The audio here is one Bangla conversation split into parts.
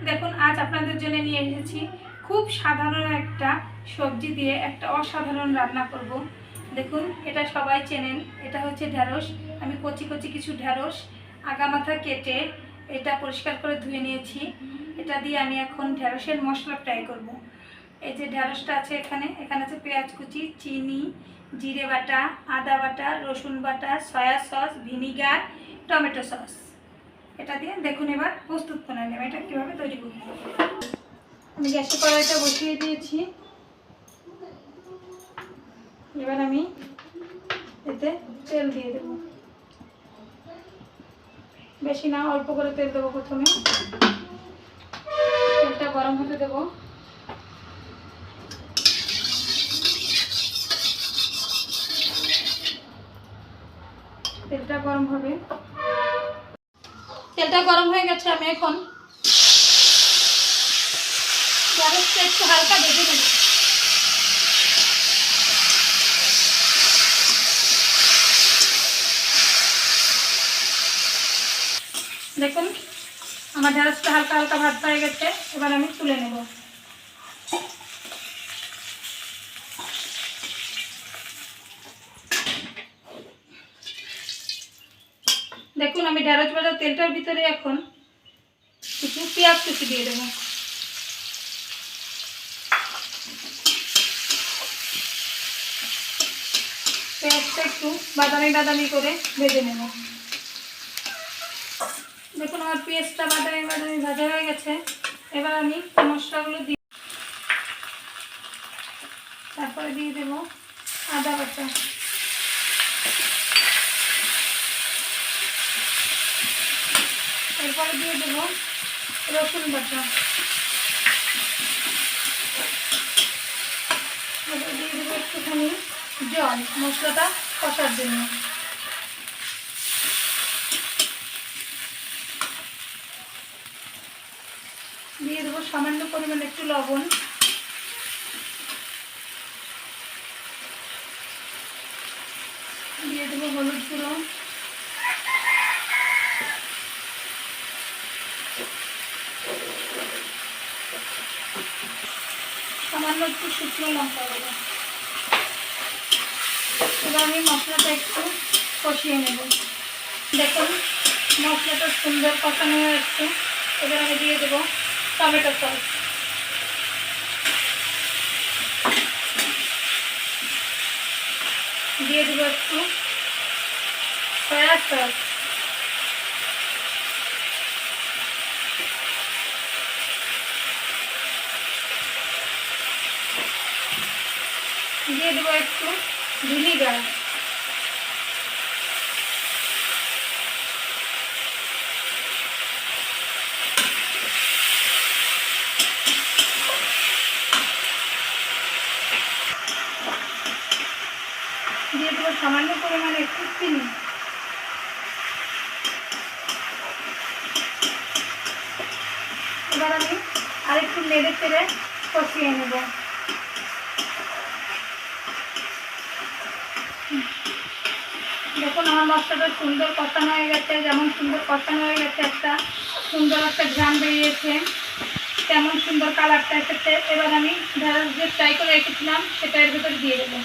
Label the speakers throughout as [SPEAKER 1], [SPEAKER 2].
[SPEAKER 1] দেখুন আজ আপনাদের জন্য নিয়ে এসেছি খুব সাধারণ একটা সবজি দিয়ে একটা অসাধারণ রান্না করব। দেখুন এটা সবাই চেনেন, এটা হচ্ছে ঢ্যাঁড়স। আমি কচি কচি কিছু ঢ্যাঁড়স আগামাথা কেটে এটা পরিষ্কার করে ধুয়ে নিয়েছি। এটা দিয়ে আমি এখন ঢ্যাঁড়সের মশলা ফ্রাই করব। এই যে ঢ্যাঁড়সটা আছে, এখানে আছে পেঁয়াজ কুচি, চিনি, জিরে বাটা, আদা বাটা, রসুন বাটা, soya sauce, vinegar, tomato sauce. এটা দিয়ে দেখুন এবার প্রস্তুত করে নেব এটা কীভাবে তৈরি করব। আমি গ্যাসে কড়াইটা বসিয়ে দিয়েছি। এবার আমি এতে তেল দিয়ে দেব, বেশি না অল্প করে তেল দেবো। প্রথমে তেলটা গরম হতে দেব। তেলটা গরম হবে, তেলটা গরম হয়ে গেছে। আমি এখন ঢ্যাঁড়সটা একটু হালকা ভেজে নেব। দেখুন আমার ঢ্যাঁড়সটা হালকা হালকা ভাত হয়ে গেছে। এবার আমি তুলে নেব। দেখুন আমি ঢ্যাঁড়স ভাজা তেলটার ভিতরে এখন কিছু পেঁয়াজ কুচি দিয়ে দেবো। পেঁয়াজটা একটু বাদামি বাদামি করে ভেজে নেব। দেখুন আমার পেঁয়াজটা বাদামি বাদামি ভাজা হয়ে গেছে। এবার আমি মশলাগুলো দিই, তারপরে দিয়ে দেব আদা বাটা, এরপরে দিয়ে দেব রসুন বাটা, এবার দিয়ে দেবো একটুখানি জল মশলাটা কষার জন্য। দিয়ে দেবো সামান্য পরিমাণে একটু লবণ, দিয়ে দেবো হলুদ গুঁড়ো, সামান্য একটু শুকনো লঙ্কা দেবো। এবার আমি মশলাটা একটু কষিয়ে নেব। দেখুন মশলাটা সুন্দর কষানো হয়ে আসছে। এবার আমি দিয়ে দেবো টমেটো সস, দিয়ে দেবো একটু সয়া সস, দিয়ে দেবো একটু ভিনিগার, দিয়ে দেবো সামান্য পরিমাণে একটু চিনি। এবার আমি আরেকটু নেড়ে চেড়ে কষিয়ে নেব। দেখুন আমার মশলাটা সুন্দর কষানো হয়ে গেছে। যেমন সুন্দর কষানো হয়ে গেছে, একটা সুন্দর একটা ঘ্রাণ বেরিয়েছে, তেমন সুন্দর কালারটা এসেছে। এবার আমি ঢ্যাঁড়স যে ফ্রাই করে রেখেছিলাম সেটা এর ভিতরে দিয়ে দেবো।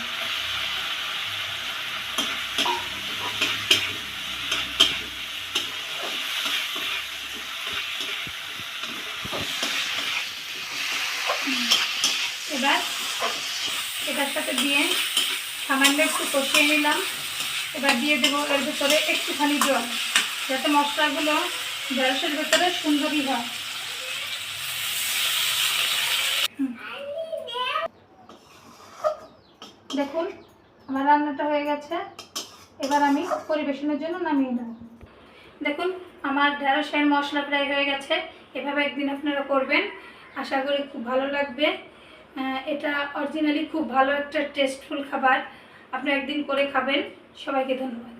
[SPEAKER 1] এবার এটার সাথে দিয়ে সামান্য একটু কষিয়ে নিলাম। এবার দিয়ে দেবো এর ভিতরে একটুখানি জল, যাতে মশলাগুলো ঢ্যাঁড়সের ভিতরে সুন্দরই হয়। দেখুন আমার রান্নাটা হয়ে গেছে। এবার আমি পরিবেশনের জন্য নামিয়ে নেব। দেখুন আমার ঢ্যাঁড়সের মশলা ফ্রাই হয়ে গেছে। এভাবে একদিন আপনারা করবেন, আশা করি খুব ভালো লাগবে। এটা অরিজিনালি খুব ভালো একটা টেস্টফুল খাবার। আপনি একদিন করে খাবেন। সবাইকে ধন্যবাদ।